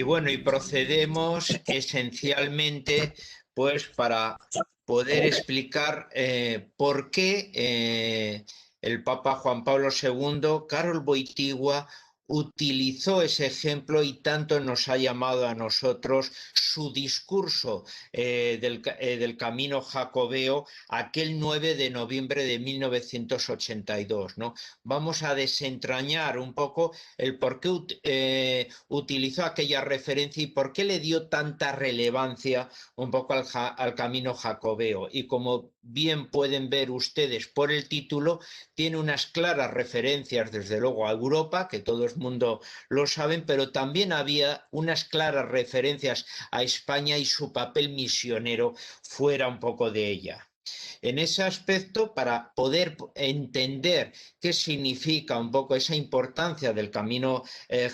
bueno, y procedemos esencialmente pues para poder explicar por qué el Papa Juan Pablo II, Karol Wojtyła, utilizó ese ejemplo y tanto nos ha llamado a nosotros su discurso del Camino Jacobeo aquel 9 de noviembre de 1982, ¿no? Vamos a desentrañar un poco el por qué utilizó aquella referencia y por qué le dio tanta relevancia un poco al Camino Jacobeo. Y como bien pueden ver ustedes por el título, tiene unas claras referencias desde luego a Europa, que todo el mundo lo saben, pero también había unas claras referencias a España y su papel misionero fuera un poco de ella. En ese aspecto, para poder entender qué significa un poco esa importancia del camino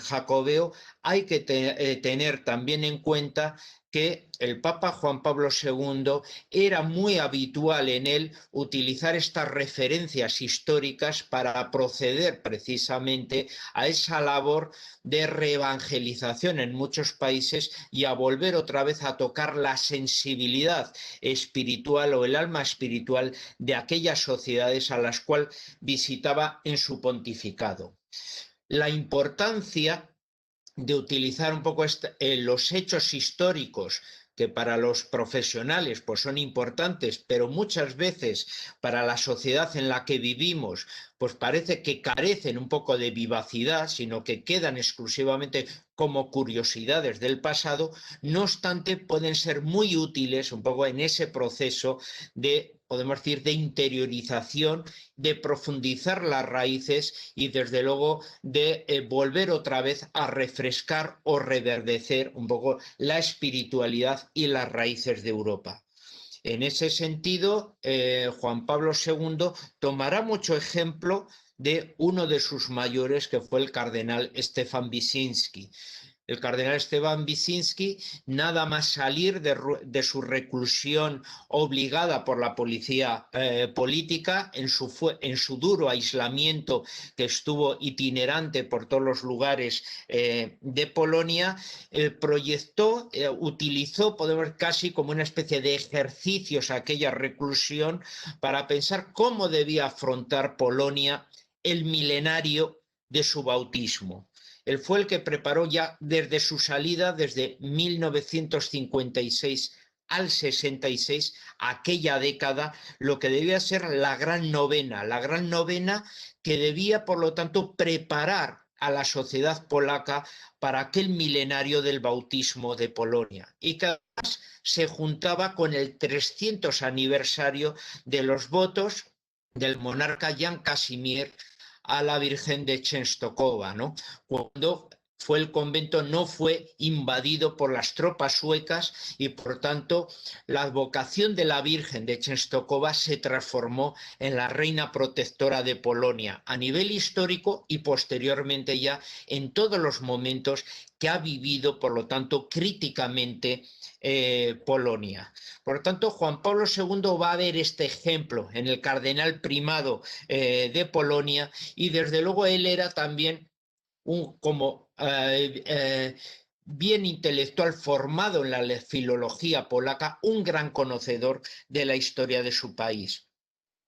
jacobeo, hay que tener también en cuenta que el Papa Juan Pablo II era muy habitual en él utilizar estas referencias históricas para proceder precisamente a esa labor de reevangelización en muchos países y a volver otra vez a tocar la sensibilidad espiritual o el alma espiritual de aquellas sociedades a las cuales visitaba en su pontificado. La importancia de utilizar un poco los hechos históricos que para los profesionales pues son importantes, pero muchas veces para la sociedad en la que vivimos pues parece que carecen un poco de vivacidad, sino que quedan exclusivamente como curiosidades del pasado. No obstante, pueden ser muy útiles un poco en ese proceso de, podemos decir, de interiorización, de profundizar las raíces y desde luego de volver otra vez a refrescar o reverdecer un poco la espiritualidad y las raíces de Europa. En ese sentido, Juan Pablo II tomará mucho ejemplo de uno de sus mayores, que fue el cardenal Stefan Wyszynski. El cardenal Stefan Wyszynski, nada más salir de su reclusión obligada por la policía política, en su duro aislamiento que estuvo itinerante por todos los lugares de Polonia, utilizó, podemos ver, casi como una especie de ejercicios aquella reclusión para pensar cómo debía afrontar Polonia el milenario de su bautismo. Él fue el que preparó ya desde su salida, desde 1956 al 66, aquella década, lo que debía ser la gran novena que debía, por lo tanto, preparar a la sociedad polaca para aquel milenario del bautismo de Polonia, y que además se juntaba con el 300 aniversario de los votos del monarca Jan Casimir a la Virgen de Częstochowa, ¿no? Cuando el convento no fue invadido por las tropas suecas y por tanto la vocación de la Virgen de Częstochowa se transformó en la reina protectora de Polonia a nivel histórico y posteriormente ya en todos los momentos que ha vivido, por lo tanto, críticamente Polonia. Por lo tanto, Juan Pablo II va a ver este ejemplo en el cardenal primado de Polonia, y desde luego él era también como bien intelectual formado en la filología polaca, un gran conocedor de la historia de su país.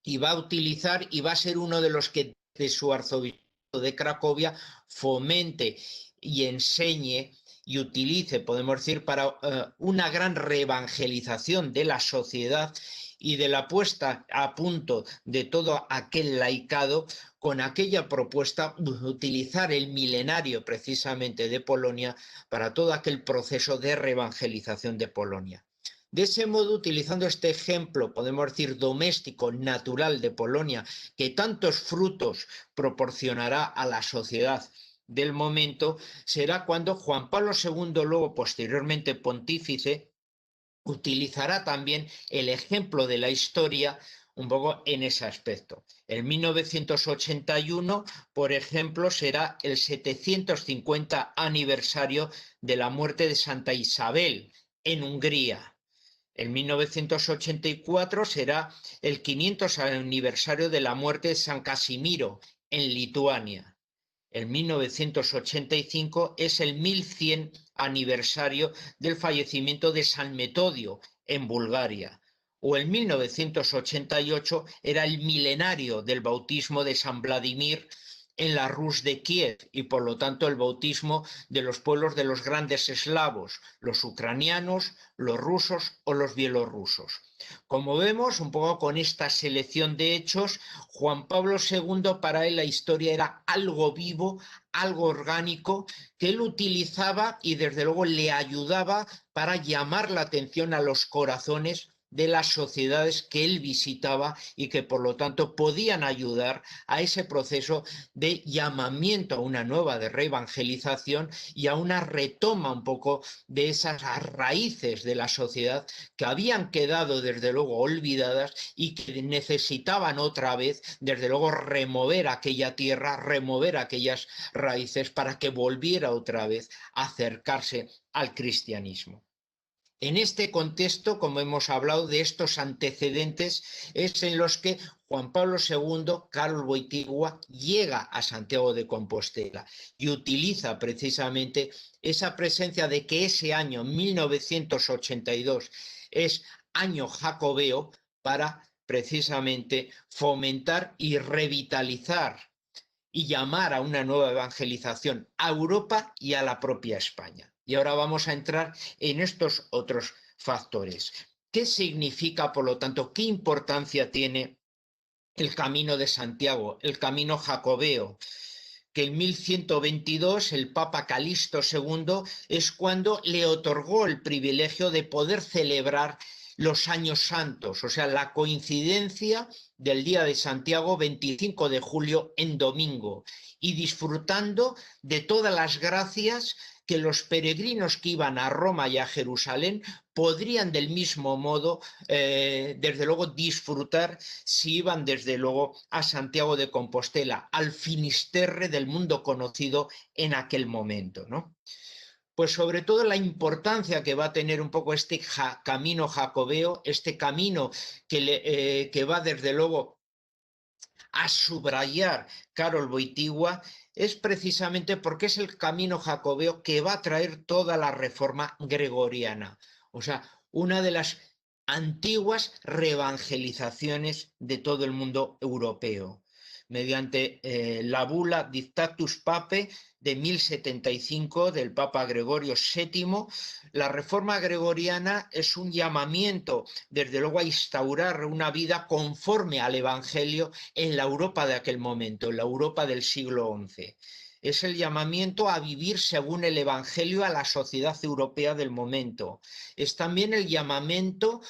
Y va a utilizar y va a ser uno de los que de su arzobispo de Cracovia fomente y enseñe y utilice, podemos decir, para una gran reevangelización de la sociedad y de la puesta a punto de todo aquel laicado, con aquella propuesta de utilizar el milenario precisamente de Polonia para todo aquel proceso de reevangelización de Polonia. De ese modo, utilizando este ejemplo, podemos decir, doméstico, natural de Polonia, que tantos frutos proporcionará a la sociedad del momento, será cuando Juan Pablo II, luego posteriormente pontífice, utilizará también el ejemplo de la historia un poco en ese aspecto. En 1981, por ejemplo, será el 750 aniversario de la muerte de Santa Isabel en Hungría. En 1984 será el 500 aniversario de la muerte de San Casimiro en Lituania. en 1985 es el 1100 aniversario del fallecimiento de San Metodio en Bulgaria. O en 1988 era el milenario del bautismo de San Vladimir en la Rus de Kiev y por lo tanto el bautismo de los pueblos de los grandes eslavos, los ucranianos, los rusos o los bielorrusos. Como vemos, un poco con esta selección de hechos, Juan Pablo II, para él la historia era algo vivo, algo orgánico, que él utilizaba y desde luego le ayudaba para llamar la atención a los corazones de las sociedades que él visitaba y que por lo tanto podían ayudar a ese proceso de llamamiento a una nueva de reevangelización y a una retoma un poco de esas raíces de la sociedad que habían quedado desde luego olvidadas y que necesitaban otra vez desde luego remover aquella tierra, remover aquellas raíces para que volviera otra vez a acercarse al cristianismo. En este contexto, como hemos hablado de estos antecedentes, es en los que Juan Pablo II, Karol Wojtyła, llega a Santiago de Compostela y utiliza precisamente esa presencia de que ese año 1982 es año jacobeo para precisamente fomentar y revitalizar y llamar a una nueva evangelización a Europa y a la propia España. Y ahora vamos a entrar en estos otros factores. ¿Qué significa, por lo tanto, qué importancia tiene el camino de Santiago, el camino jacobeo? Que en 1122 el Papa Calixto II es cuando le otorgó el privilegio de poder celebrar los años santos, o sea, la coincidencia del día de Santiago, 25 de julio, en domingo, y disfrutando de todas las gracias que los peregrinos que iban a Roma y a Jerusalén podrían del mismo modo, desde luego, disfrutar si iban desde luego a Santiago de Compostela, al Finisterre del mundo conocido en aquel momento, ¿no? Pues sobre todo la importancia que va a tener un poco este camino jacobeo, este camino que va desde luego a subrayar Karol Wojtyła, es precisamente porque es el camino jacobeo que va a traer toda la reforma gregoriana, o sea, una de las antiguas reevangelizaciones de todo el mundo europeo, mediante la bula Dictatus Papae de 1075 del Papa Gregorio VII. La reforma gregoriana es un llamamiento, desde luego, a instaurar una vida conforme al Evangelio en la Europa de aquel momento, en la Europa del siglo XI. Es el llamamiento a vivir según el Evangelio a la sociedad europea del momento. Es también el llamamiento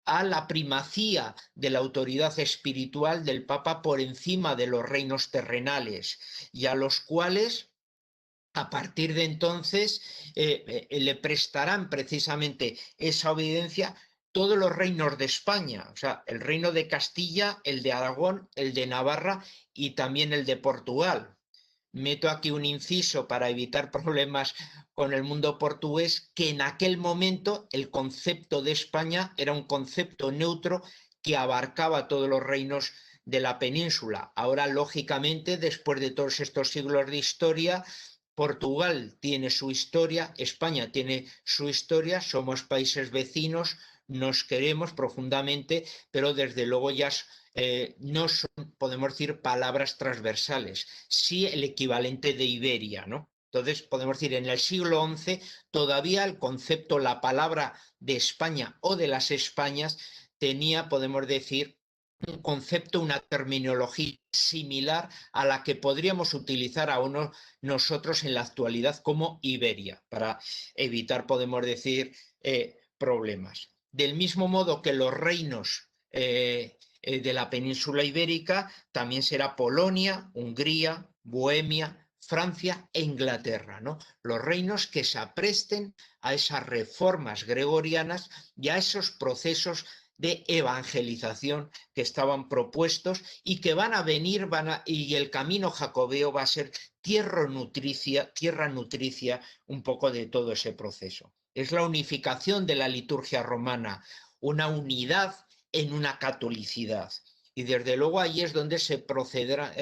a la primacía de la autoridad espiritual del Papa por encima de los reinos terrenales, y a los cuales a partir de entonces le prestarán precisamente esa obediencia todos los reinos de España, o sea, el reino de Castilla, el de Aragón, el de Navarra y también el de Portugal. Meto aquí un inciso para evitar problemas con el mundo portugués, que en aquel momento el concepto de España era un concepto neutro que abarcaba todos los reinos de la península. Ahora, lógicamente, después de todos estos siglos de historia, Portugal tiene su historia, España tiene su historia, somos países vecinos, nos queremos profundamente, pero desde luego ya no son, podemos decir, palabras transversales, sí el equivalente de Iberia, ¿no? Entonces, podemos decir, en el siglo XI todavía el concepto, la palabra de España o de las Españas tenía, podemos decir, un concepto, una terminología similar a la que podríamos utilizar aún nosotros en la actualidad como Iberia, para evitar, podemos decir, problemas. Del mismo modo que los reinos de la península ibérica, también será Polonia, Hungría, Bohemia, Francia e Inglaterra, ¿no? Los reinos que se apresten a esas reformas gregorianas y a esos procesos de evangelización que estaban propuestos y que van a venir, y el camino jacobeo va a ser tierra nutricia un poco de todo ese proceso. Es la unificación de la liturgia romana, una unidad en una catolicidad. Y desde luego ahí es donde se procederá,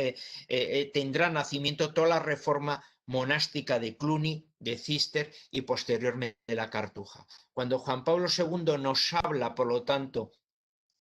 tendrá nacimiento toda la reforma monástica de Cluny, de Cister y posteriormente de la Cartuja. Cuando Juan Pablo II nos habla, por lo tanto,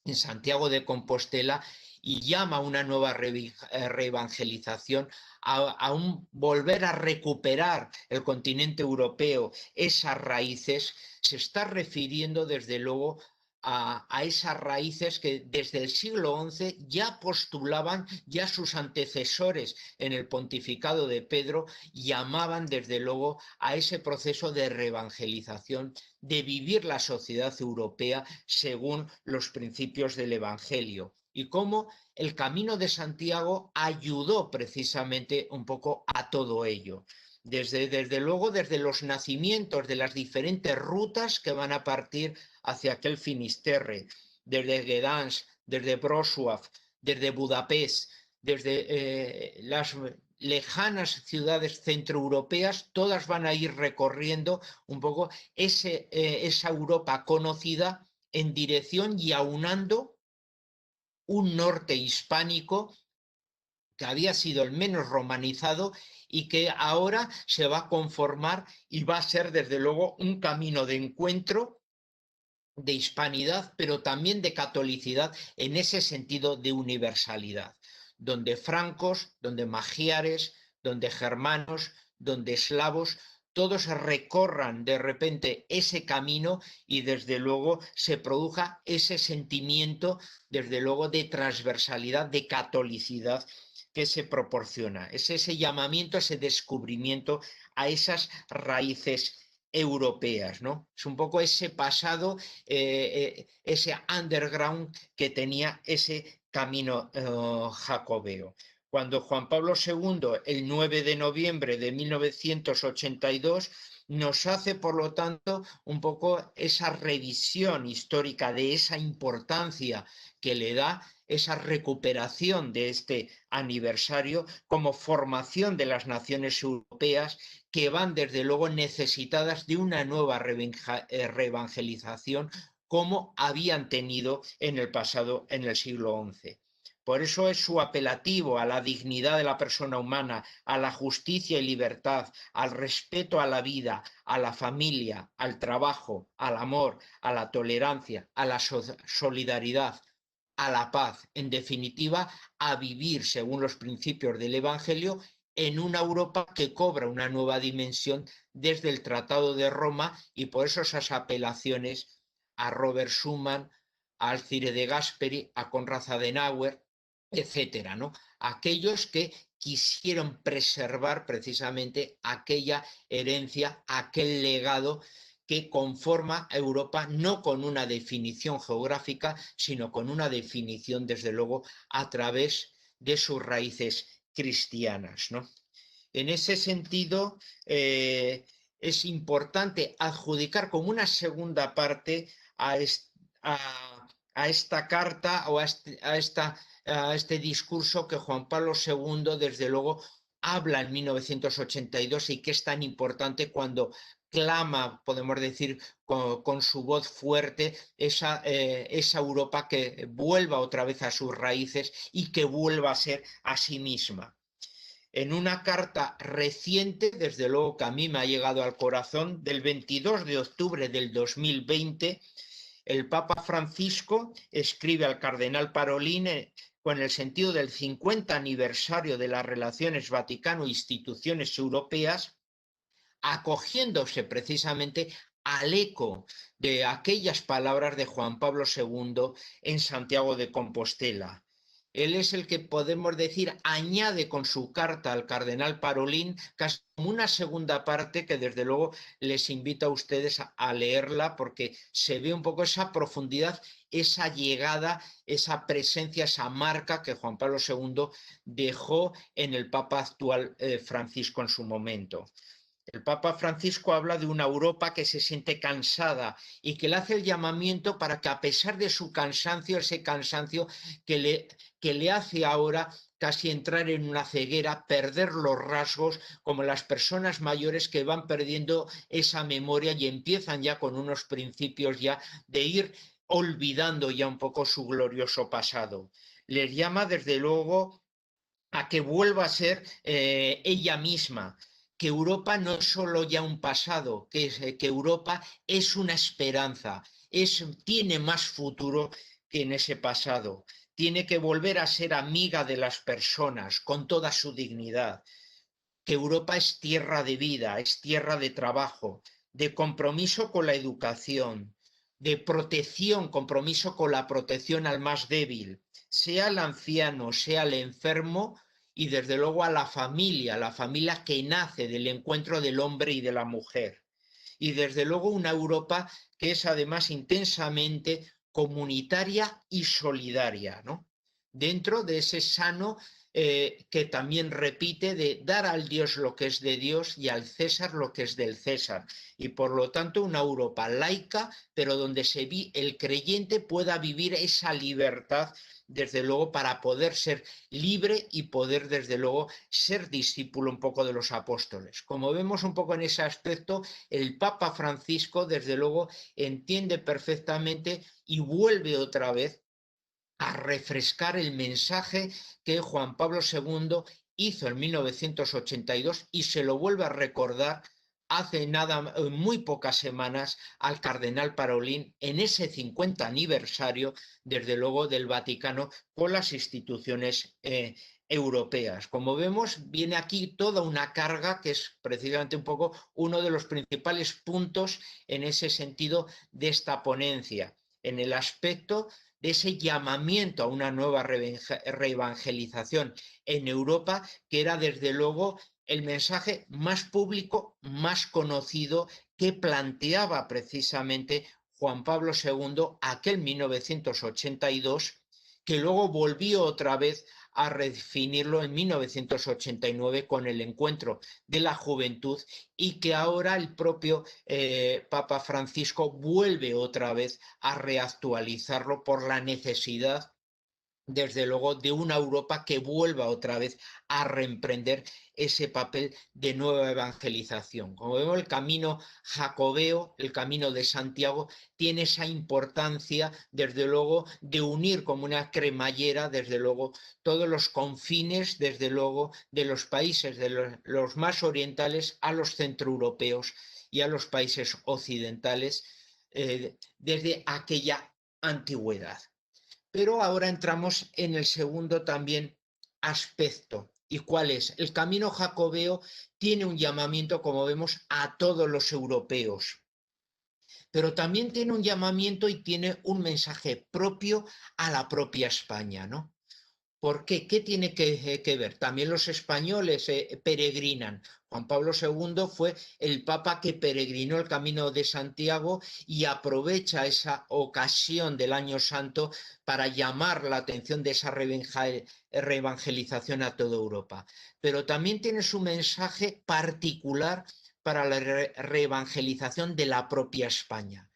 en Santiago de Compostela y llama a una nueva reevangelización, a un volver a recuperar el continente europeo, esas raíces, se está refiriendo desde luego a esas raíces que desde el siglo XI ya postulaban, ya sus antecesores en el pontificado de Pedro llamaban desde luego a ese proceso de reevangelización, de vivir la sociedad europea según los principios del Evangelio, y cómo el Camino de Santiago ayudó precisamente un poco a todo ello. Desde luego, desde los nacimientos de las diferentes rutas que van a partir hacia aquel Finisterre, desde Gdansk, desde Wrocław, desde Budapest, desde las lejanas ciudades centroeuropeas, todas van a ir recorriendo un poco esa Europa conocida en dirección y aunando un norte hispánico que había sido el menos romanizado y que ahora se va a conformar y va a ser desde luego un camino de encuentro de hispanidad, pero también de catolicidad en ese sentido de universalidad, donde francos, donde magiares, donde germanos, donde eslavos, todos recorran de repente ese camino y desde luego se produzca ese sentimiento, desde luego, de transversalidad, de catolicidad que se proporciona. Es ese llamamiento, ese descubrimiento a esas raíces europeas, ¿no? Es un poco ese pasado, ese underground que tenía ese camino jacobeo. Cuando Juan Pablo II, el 9 de noviembre de 1982, nos hace, por lo tanto, un poco esa revisión histórica de esa importancia que le da esa recuperación de este aniversario como formación de las naciones europeas que van desde luego necesitadas de una nueva reevangelización como habían tenido en el pasado, en el siglo XI. Por eso es su apelativo a la dignidad de la persona humana, a la justicia y libertad, al respeto a la vida, a la familia, al trabajo, al amor, a la tolerancia, a la solidaridad, a la paz, en definitiva, a vivir según los principios del Evangelio en una Europa que cobra una nueva dimensión desde el Tratado de Roma, y por eso esas apelaciones a Robert Schuman, a Alcide de Gasperi, a Konrad Adenauer, etcétera, ¿no? Aquellos que quisieron preservar precisamente aquella herencia, aquel legado que conforma a Europa no con una definición geográfica, sino con una definición, desde luego, a través de sus raíces cristianas, ¿no? En ese sentido, es importante adjudicar como una segunda parte a esta carta o a este discurso que Juan Pablo II, desde luego, habla en 1982 y que es tan importante cuando clama, podemos decir, con su voz fuerte, esa Europa que vuelva otra vez a sus raíces y que vuelva a ser a sí misma. En una carta reciente, desde luego que a mí me ha llegado al corazón, del 22 de octubre del 2020, el Papa Francisco escribe al cardenal Parolin con el sentido del 50 aniversario de las relaciones Vaticano-instituciones europeas, acogiéndose precisamente al eco de aquellas palabras de Juan Pablo II en Santiago de Compostela. Él es el que, podemos decir, añade con su carta al cardenal Parolin casi como una segunda parte que desde luego les invito a ustedes a leerla, porque se ve un poco esa profundidad, esa llegada, esa presencia, esa marca que Juan Pablo II dejó en el Papa actual Francisco en su momento. El Papa Francisco habla de una Europa que se siente cansada y que le hace el llamamiento para que, a pesar de su cansancio, ese cansancio que le hace ahora casi entrar en una ceguera, perder los rasgos, como las personas mayores que van perdiendo esa memoria y empiezan ya con unos principios ya de ir olvidando ya un poco su glorioso pasado. les llama desde luego a que vuelva a ser ella misma, que Europa no es solo ya un pasado, que Europa es una esperanza, tiene más futuro que en ese pasado, tiene que volver a ser amiga de las personas con toda su dignidad, que Europa es tierra de vida, es tierra de trabajo, de compromiso con la educación, de protección, compromiso con la protección al más débil, sea el anciano, sea el enfermo y desde luego a la familia que nace del encuentro del hombre y de la mujer. Y desde luego una Europa que es además intensamente comunitaria y solidaria, ¿no? Dentro de ese sano que también repite de dar al Dios lo que es de Dios y al César lo que es del César. Y por lo tanto una Europa laica, pero donde el creyente pueda vivir esa libertad, desde luego, para poder ser libre y poder, desde luego, ser discípulo un poco de los apóstoles. Como vemos un poco en ese aspecto, el Papa Francisco, desde luego, entiende perfectamente y vuelve otra vez a refrescar el mensaje que Juan Pablo II hizo en 1982 y se lo vuelve a recordar hace nada, muy pocas semanas al cardenal Parolin en ese 50 aniversario, desde luego, del Vaticano con las instituciones europeas. Como vemos, viene aquí toda una carga que es precisamente un poco uno de los principales puntos en ese sentido de esta ponencia, en el aspecto de ese llamamiento a una nueva reevangelización en Europa, que era desde luego el mensaje más público, más conocido que planteaba precisamente Juan Pablo II aquel 1982, que luego volvió otra vez a redefinirlo en 1989 con el encuentro de la juventud y que ahora el propio Papa Francisco vuelve otra vez a reactualizarlo por la necesidad, desde luego, de una Europa que vuelva otra vez a reemprender ese papel de nueva evangelización. Como vemos, el camino jacobeo, el camino de Santiago, tiene esa importancia, desde luego, de unir como una cremallera, desde luego, todos los confines, desde luego, de los países de los más orientales a los centroeuropeos y a los países occidentales desde aquella antigüedad. Pero ahora entramos en el segundo también aspecto. ¿Y cuál es? El camino jacobeo tiene un llamamiento, como vemos, a todos los europeos, pero también tiene un llamamiento y tiene un mensaje propio a la propia España, ¿no? ¿Por qué? ¿Qué tiene que ver? También los españoles peregrinan. Juan Pablo II fue el papa que peregrinó el Camino de Santiago y aprovecha esa ocasión del Año Santo para llamar la atención de esa reevangelización a toda Europa. Pero también tiene su mensaje particular para la reevangelización de la propia España.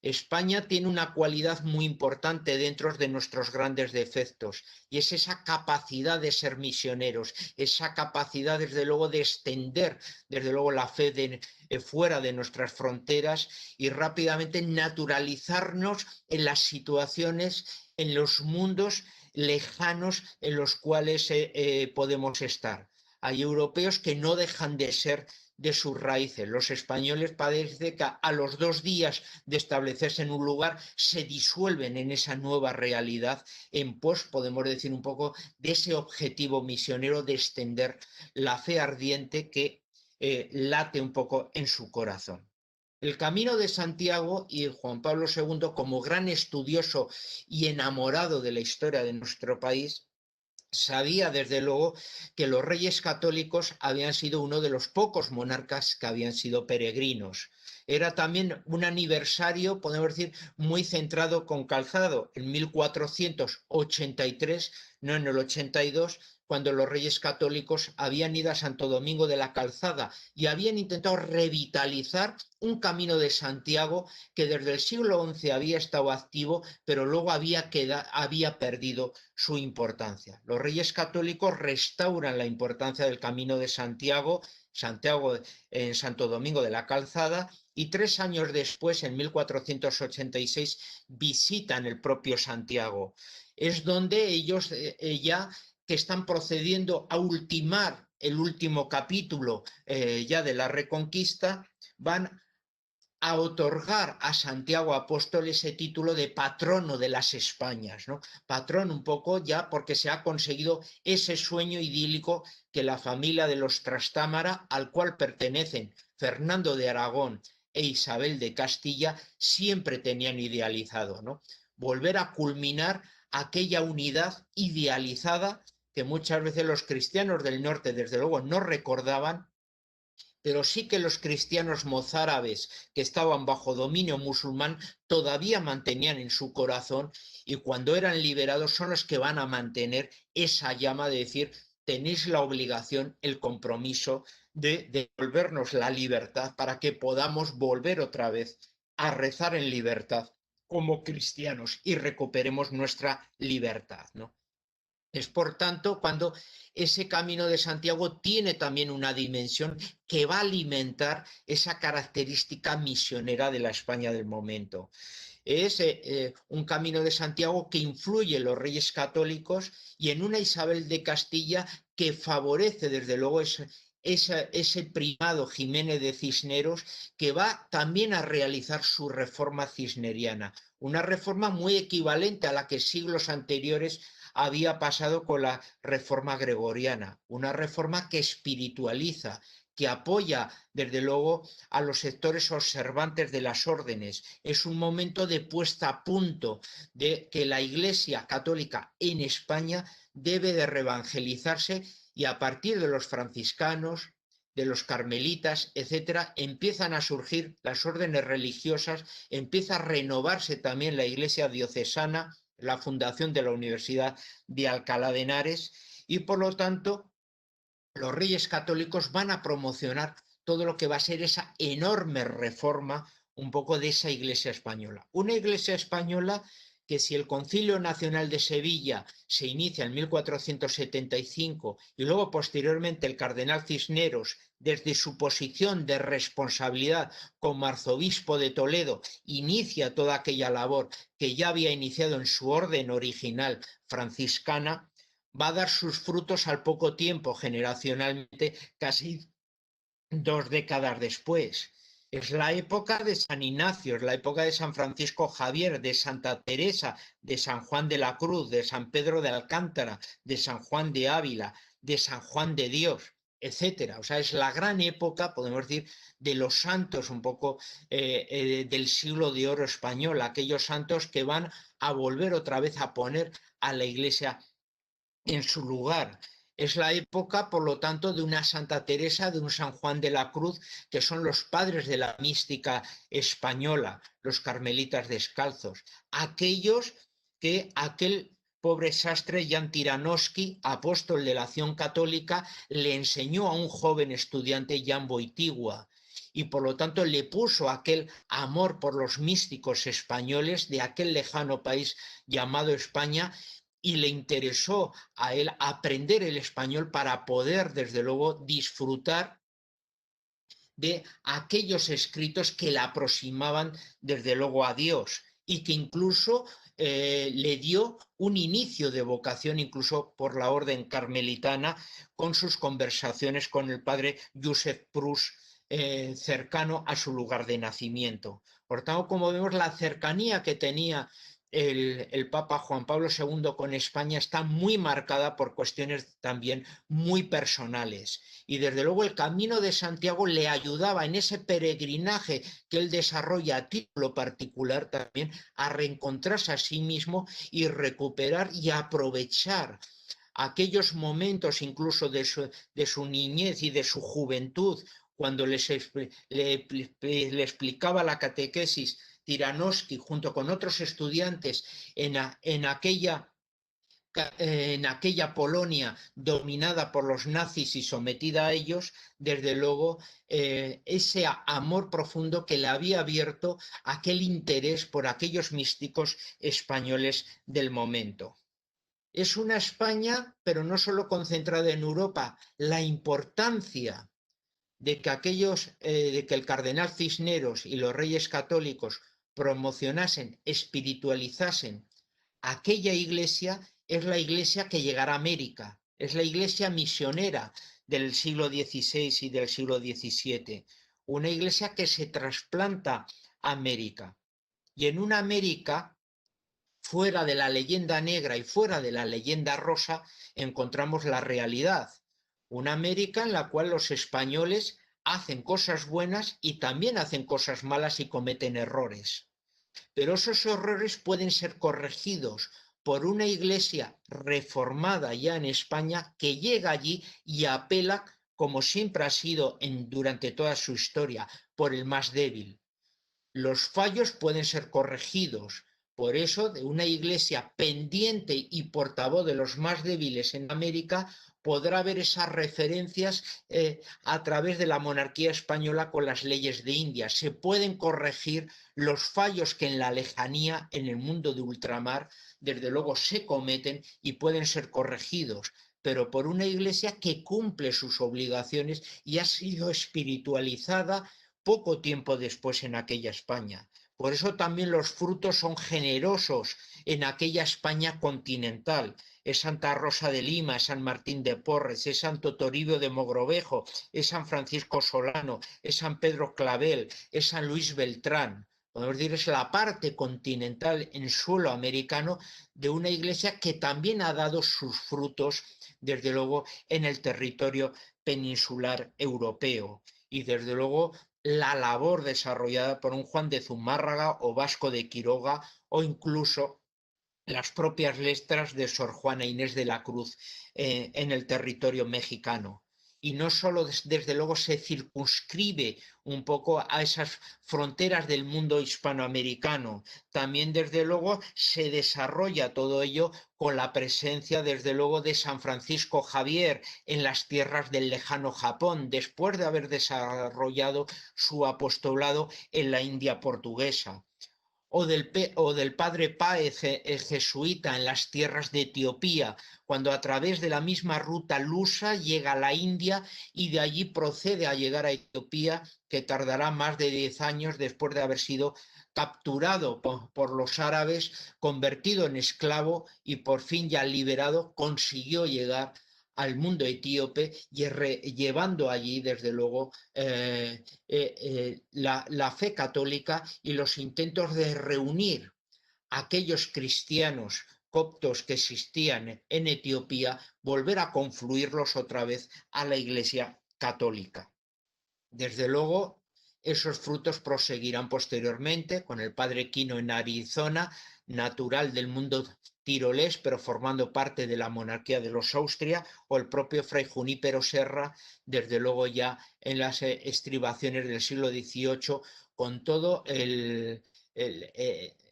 España tiene una cualidad muy importante dentro de nuestros grandes defectos y es esa capacidad de ser misioneros, esa capacidad desde luego de extender desde luego la fe fuera de nuestras fronteras y rápidamente naturalizarnos en las situaciones, en los mundos lejanos en los cuales podemos estar. Hay europeos que no dejan de ser de sus raíces. Los españoles parece que a los 2 días de establecerse en un lugar se disuelven en esa nueva realidad en pos, podemos decir un poco, de ese objetivo misionero de extender la fe ardiente que late un poco en su corazón. El Camino de Santiago y Juan Pablo II, como gran estudioso y enamorado de la historia de nuestro país, sabía desde luego que los reyes católicos habían sido uno de los pocos monarcas que habían sido peregrinos. Era también un aniversario, podemos decir, muy centrado con Calzado, en 1483, no en el 82, cuando los reyes católicos habían ido a Santo Domingo de la Calzada y habían intentado revitalizar un camino de Santiago que desde el siglo XI había estado activo, pero luego había perdido su importancia. Los reyes católicos restauran la importancia del camino de Santiago, Santiago en Santo Domingo de la Calzada, y 3 años después, en 1486, visitan el propio Santiago. es donde ellos ya que están procediendo a ultimar el último capítulo ya de la Reconquista, van a otorgar a Santiago Apóstol ese título de patrono de las Españas, ¿no? Patrón un poco ya porque se ha conseguido ese sueño idílico que la familia de los Trastámara, al cual pertenecen Fernando de Aragón e Isabel de Castilla, siempre tenían idealizado, ¿no? Volver a culminar aquella unidad idealizada que muchas veces los cristianos del norte, desde luego, no recordaban, pero sí que los cristianos mozárabes que estaban bajo dominio musulmán todavía mantenían en su corazón, y cuando eran liberados son los que van a mantener esa llama de decir: tenéis la obligación, el compromiso de devolvernos la libertad para que podamos volver otra vez a rezar en libertad como cristianos y recuperemos nuestra libertad, ¿no? Es por tanto cuando ese camino de Santiago tiene también una dimensión que va a alimentar esa característica misionera de la España del momento. Es un camino de Santiago que influye en los reyes católicos y en una Isabel de Castilla que favorece desde luego ese primado Jiménez de Cisneros, que va también a realizar su reforma cisneriana, una reforma muy equivalente a la que siglos anteriores había pasado con la reforma gregoriana, una reforma que espiritualiza, que apoya desde luego a los sectores observantes de las órdenes. Es un momento de puesta a punto de que la Iglesia católica en España debe de reevangelizarse, y a partir de los franciscanos, de los carmelitas, etcétera, empiezan a surgir las órdenes religiosas, empieza a renovarse también la Iglesia diocesana, la fundación de la Universidad de Alcalá de Henares, y por lo tanto los reyes católicos van a promocionar todo lo que va a ser esa enorme reforma un poco de esa Iglesia española. Una Iglesia española que, si el Concilio Nacional de Sevilla se inicia en 1475 y luego posteriormente el cardenal Cisneros, desde su posición de responsabilidad como arzobispo de Toledo, inicia toda aquella labor que ya había iniciado en su orden original franciscana, va a dar sus frutos al poco tiempo, generacionalmente, casi 2 décadas después. Es la época de San Ignacio, es la época de San Francisco Javier, de Santa Teresa, de San Juan de la Cruz, de San Pedro de Alcántara, de San Juan de Ávila, de San Juan de Dios, etcétera. O sea, es la gran época, podemos decir, de los santos un poco del siglo de oro español, aquellos santos que van a volver otra vez a poner a la Iglesia en su lugar. Es la época, por lo tanto, de una Santa Teresa, de un San Juan de la Cruz, que son los padres de la mística española, los carmelitas descalzos, aquellos que aquel pobre sastre Jan Tyranowski, apóstol de la acción católica, le enseñó a un joven estudiante, Jan Boitigua, y por lo tanto le puso aquel amor por los místicos españoles de aquel lejano país llamado España, y le interesó a él aprender el español para poder, desde luego, disfrutar de aquellos escritos que le aproximaban, desde luego, a Dios, y que incluso le dio un inicio de vocación, incluso por la orden carmelitana, con sus conversaciones con el padre Josep Prus, cercano a su lugar de nacimiento. Por tanto, como vemos, la cercanía que tenía el Papa Juan Pablo II con España está muy marcada por cuestiones también muy personales. Y desde luego el Camino de Santiago le ayudaba en ese peregrinaje que él desarrolla a título particular también a reencontrarse a sí mismo y recuperar y aprovechar aquellos momentos incluso de su niñez y de su juventud, cuando le explicaba la catequesis Tyranowski junto con otros estudiantes en aquella Polonia dominada por los nazis y sometida a ellos, desde luego ese amor profundo que le había abierto aquel interés por aquellos místicos españoles del momento. Es una España, pero no solo concentrada en Europa, la importancia de que de que el cardenal Cisneros y los reyes católicos promocionasen, espiritualizasen aquella iglesia es la iglesia que llegará a América, es la iglesia misionera del siglo XVI y del siglo XVII, una iglesia que se trasplanta a América. Y en una América fuera de la leyenda negra y fuera de la leyenda rosa, encontramos la realidad. Una América en la cual los españoles hacen cosas buenas y también hacen cosas malas y cometen errores. Pero esos errores pueden ser corregidos por una iglesia reformada ya en España que llega allí y apela, como siempre ha sido durante toda su historia, por el más débil. Los fallos pueden ser corregidos. Por eso, de una iglesia pendiente y portavoz de los más débiles en América, podrá ver esas referencias a través de la monarquía española con las leyes de India. Se pueden corregir los fallos que en la lejanía, en el mundo de ultramar, desde luego se cometen y pueden ser corregidos, pero por una iglesia que cumple sus obligaciones y ha sido espiritualizada poco tiempo después en aquella España. Por eso también los frutos son generosos en aquella España continental. Es Santa Rosa de Lima, es San Martín de Porres, es Santo Toribio de Mogrovejo, es San Francisco Solano, es San Pedro Clavel, es San Luis Beltrán. Podemos decir, es la parte continental en suelo americano de una iglesia que también ha dado sus frutos, desde luego, en el territorio peninsular europeo. Y desde luego la labor desarrollada por un Juan de Zumárraga o Vasco de Quiroga o incluso las propias letras de Sor Juana Inés de la Cruz en el territorio mexicano. Y no solo desde luego se circunscribe un poco a esas fronteras del mundo hispanoamericano, también desde luego se desarrolla todo ello con la presencia desde luego de San Francisco Javier en las tierras del lejano Japón, después de haber desarrollado su apostolado en la India portuguesa o del padre Páez, el jesuita, en las tierras de Etiopía, cuando a través de la misma ruta lusa llega a la India y de allí procede a llegar a Etiopía, que tardará más de 10 años después de haber sido capturado por los árabes, convertido en esclavo y por fin ya liberado, consiguió llegar al mundo etíope llevando allí, desde luego, la fe católica y los intentos de reunir a aquellos cristianos coptos que existían en Etiopía, volver a confluirlos otra vez a la Iglesia católica. Desde luego, esos frutos proseguirán posteriormente con el padre Quino en Arizona, natural del mundo tirolés, pero formando parte de la monarquía de los Austria, o el propio fray Junípero Serra, desde luego ya en las estribaciones del siglo XVIII, con todo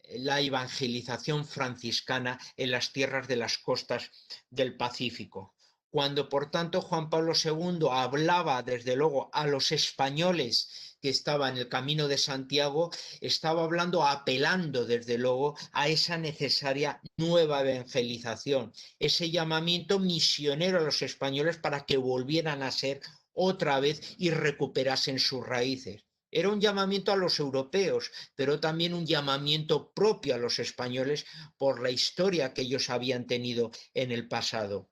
la evangelización franciscana en las tierras de las costas del Pacífico. Cuando, por tanto, Juan Pablo II hablaba, desde luego, a los españoles que estaban en el Camino de Santiago, estaba hablando, apelando, desde luego, a esa necesaria nueva evangelización, ese llamamiento misionero a los españoles para que volvieran a ser otra vez y recuperasen sus raíces. Era un llamamiento a los europeos, pero también un llamamiento propio a los españoles por la historia que ellos habían tenido en el pasado.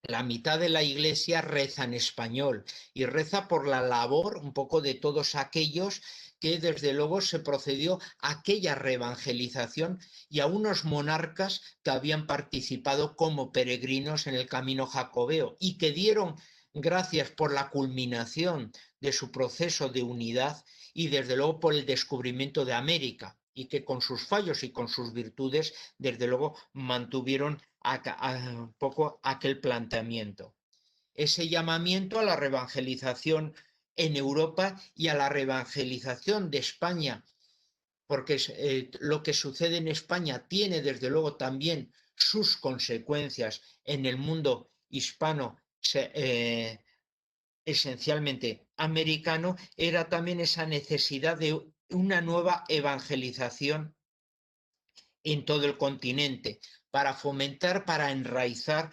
La mitad de la iglesia reza en español y reza por la labor un poco de todos aquellos que desde luego se procedió a aquella reevangelización y a unos monarcas que habían participado como peregrinos en el camino jacobeo y que dieron gracias por la culminación de su proceso de unidad y desde luego por el descubrimiento de América y que con sus fallos y con sus virtudes desde luego mantuvieron un poco aquel planteamiento. Ese llamamiento a la reevangelización en Europa y a la reevangelización de España, porque lo que sucede en España tiene desde luego también sus consecuencias en el mundo hispano esencialmente americano, era también esa necesidad de una nueva evangelización en todo el continente, para fomentar, para enraizar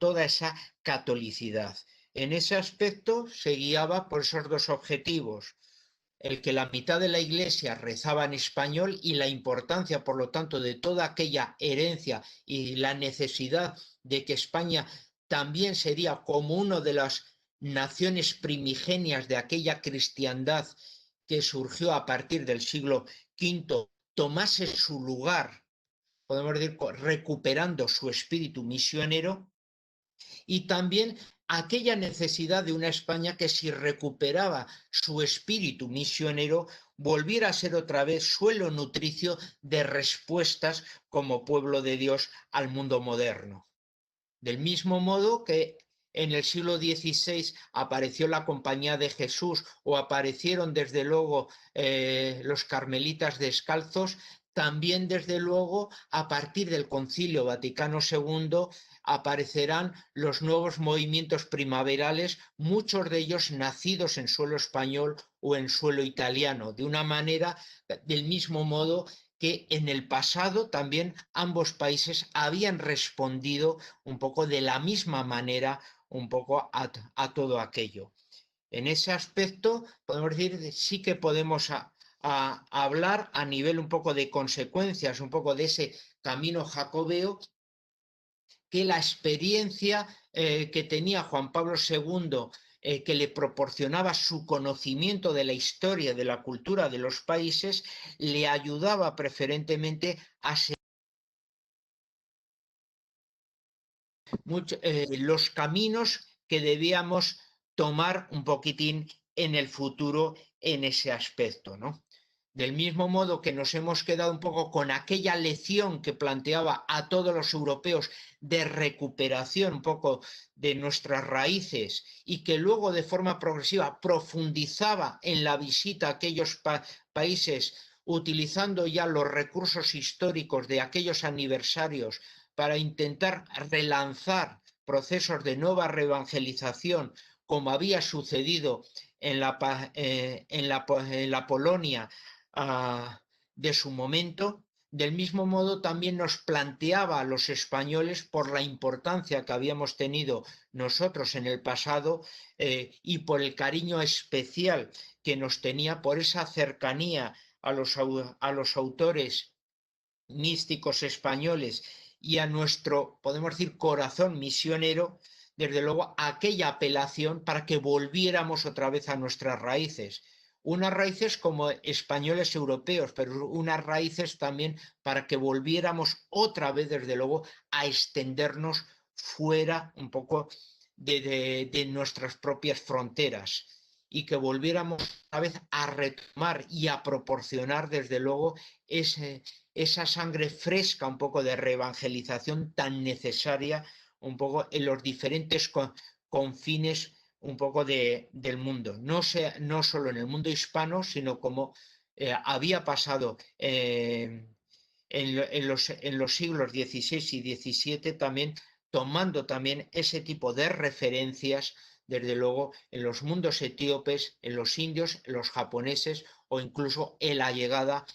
toda esa catolicidad. En ese aspecto se guiaba por esos dos objetivos. el que la mitad de la Iglesia rezaba en español y la importancia, por lo tanto, de toda aquella herencia y la necesidad de que España también sería como una de las naciones primigenias de aquella cristiandad que surgió a partir del siglo V, tomase su lugar, podemos decir, recuperando su espíritu misionero, y también aquella necesidad de una España que, si recuperaba su espíritu misionero, volviera a ser otra vez suelo nutricio de respuestas como pueblo de Dios al mundo moderno. Del mismo modo que en el siglo XVI apareció la Compañía de Jesús o aparecieron desde luego los carmelitas descalzos, también desde luego a partir del Concilio Vaticano II aparecerán los nuevos movimientos primaverales, muchos de ellos nacidos en suelo español o en suelo italiano, de una manera del mismo modo que en el pasado también ambos países habían respondido un poco de la misma manera un poco a todo aquello. En ese aspecto, podemos decir, sí que podemos hablar a nivel un poco de consecuencias, un poco de ese camino jacobeo, que la experiencia que tenía Juan Pablo II, que le proporcionaba su conocimiento de la historia, de la cultura de los países, le ayudaba preferentemente a seguir los caminos que debíamos tomar un poquitín en el futuro en ese aspecto, ¿no? Del mismo modo que nos hemos quedado un poco con aquella lección que planteaba a todos los europeos de recuperación un poco de nuestras raíces, y que luego de forma progresiva profundizaba en la visita a aquellos países utilizando ya los recursos históricos de aquellos aniversarios para intentar relanzar procesos de nueva reevangelización, como había sucedido en la Polonia de su momento. Del mismo modo, también nos planteaba a los españoles por la importancia que habíamos tenido nosotros en el pasado, y por el cariño especial que nos tenía, por esa cercanía a los autores místicos españoles y a nuestro, podemos decir, corazón misionero, desde luego aquella apelación para que volviéramos otra vez a nuestras raíces. Unas raíces como españoles europeos, pero unas raíces también para que volviéramos otra vez, desde luego, a extendernos fuera un poco de nuestras propias fronteras, y que volviéramos otra vez a retomar y a proporcionar, desde luego, esa sangre fresca, un poco de reevangelización tan necesaria, un poco en los diferentes confines un poco del mundo, no solo en el mundo hispano, sino como había pasado en los siglos XVI y XVII, también tomando también ese tipo de referencias, desde luego, en los mundos etíopes, en los indios, en los japoneses, o incluso en la llegada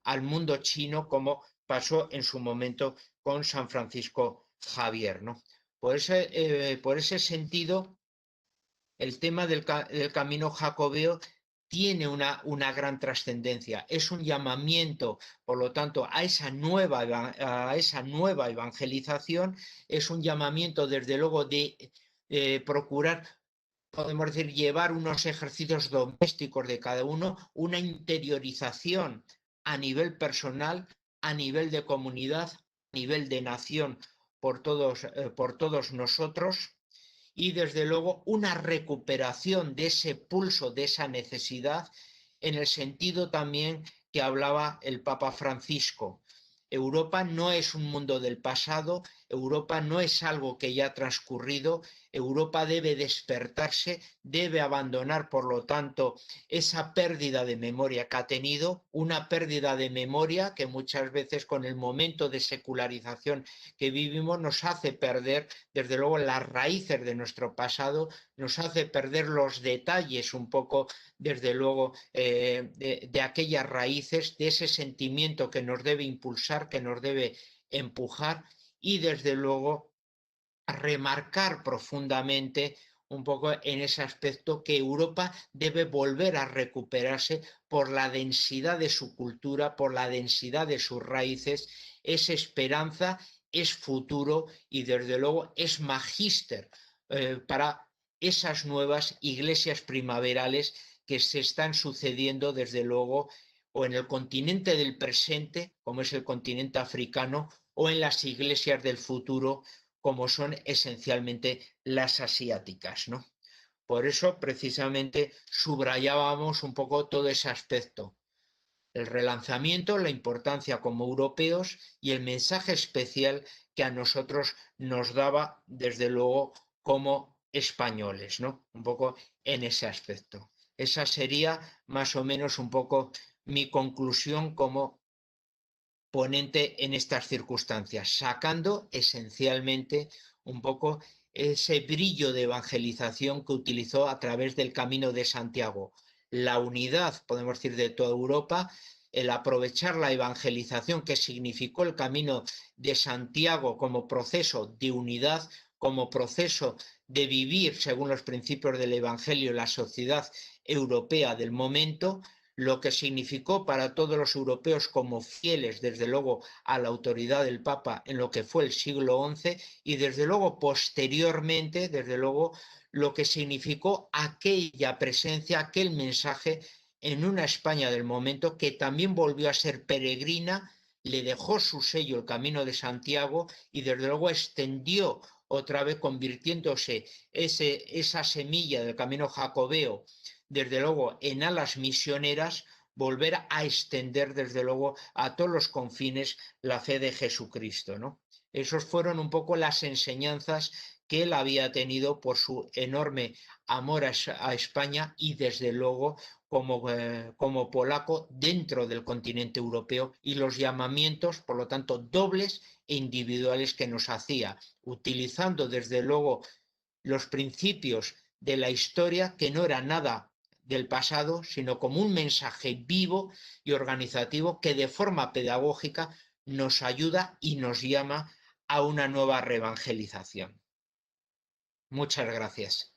al mundo chino, como pasó en su momento con San Francisco Javier, ¿no? Por ese sentido, el tema del camino jacobeo tiene una gran trascendencia. Es un llamamiento, por lo tanto, a esa nueva evangelización. Es un llamamiento, desde luego, de procurar, podemos decir, llevar unos ejercicios domésticos de cada uno, una interiorización a nivel personal, a nivel de comunidad, a nivel de nación, por todos nosotros, y desde luego una recuperación de ese pulso, de esa necesidad, en el sentido también que hablaba el Papa Francisco. Europa no es un mundo del pasado, Europa no es algo que ya ha transcurrido, Europa debe despertarse, debe abandonar, por lo tanto, esa pérdida de memoria que ha tenido, una pérdida de memoria que muchas veces, con el momento de secularización que vivimos, nos hace perder, desde luego, las raíces de nuestro pasado, nos hace perder los detalles un poco, desde luego, de aquellas raíces, de ese sentimiento que nos debe impulsar, que nos debe empujar, y desde luego remarcar profundamente un poco en ese aspecto que Europa debe volver a recuperarse por la densidad de su cultura, por la densidad de sus raíces, es esperanza, es futuro y desde luego es magíster para esas nuevas iglesias primaverales que se están sucediendo desde luego o en el continente del presente, como es el continente africano, o en las iglesias del futuro, como son esencialmente las asiáticas, ¿no? Por eso, precisamente, subrayábamos un poco todo ese aspecto. El relanzamiento, la importancia como europeos y el mensaje especial que a nosotros nos daba, desde luego, como españoles, ¿no? Un poco en ese aspecto. Esa sería más o menos un poco mi conclusión como ponente en estas circunstancias, sacando esencialmente un poco ese brillo de evangelización que utilizó a través del Camino de Santiago. La unidad, podemos decir, de toda Europa, el aprovechar la evangelización que significó el Camino de Santiago como proceso de unidad, como proceso de vivir según los principios del Evangelio la sociedad europea del momento, lo que significó para todos los europeos como fieles, desde luego, a la autoridad del Papa en lo que fue el siglo XI y desde luego posteriormente, desde luego, lo que significó aquella presencia, aquel mensaje en una España del momento que también volvió a ser peregrina, le dejó su sello el Camino de Santiago y desde luego extendió otra vez convirtiéndose esa semilla del camino jacobeo desde luego en alas misioneras, volver a extender desde luego a todos los confines la fe de Jesucristo, ¿no? Esos fueron un poco las enseñanzas que él había tenido por su enorme amor a España y desde luego como polaco dentro del continente europeo y los llamamientos, por lo tanto, dobles e individuales que nos hacía, utilizando desde luego los principios de la historia que no era nada del pasado, sino como un mensaje vivo y organizativo que de forma pedagógica nos ayuda y nos llama a una nueva reevangelización. Muchas gracias.